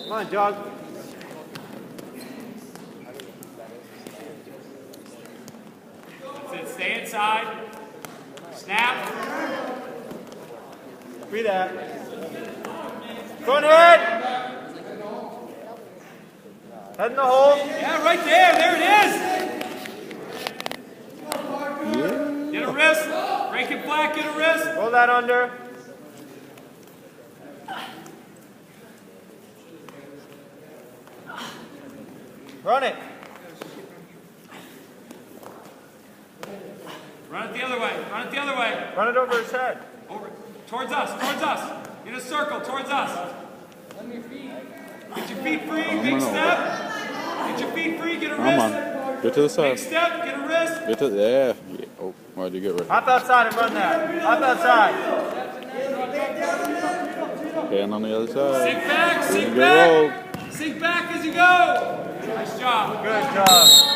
Come on, Doug. That's it. Stay inside. Snap. Free that. Front head. Head in the hole. Yeah, right there. There it is. Yeah. Get a wrist. Break it flat. Get a wrist. Roll that under. Run it. Run it the other way. Run it the other way. Run it over his head. Over. Towards us. Towards us. In a circle. Towards us. Get your feet free. Big step. Get your feet free. Get a Come wrist. on. Get to the Big side. step. Get a wrist. Get to yeah. Oh, why'd you get rid? Hop outside and run that. Hop outside. Hand on the other side. Sink back. Sink Get rolled. back. Sink back as you go. Nice job. Good job.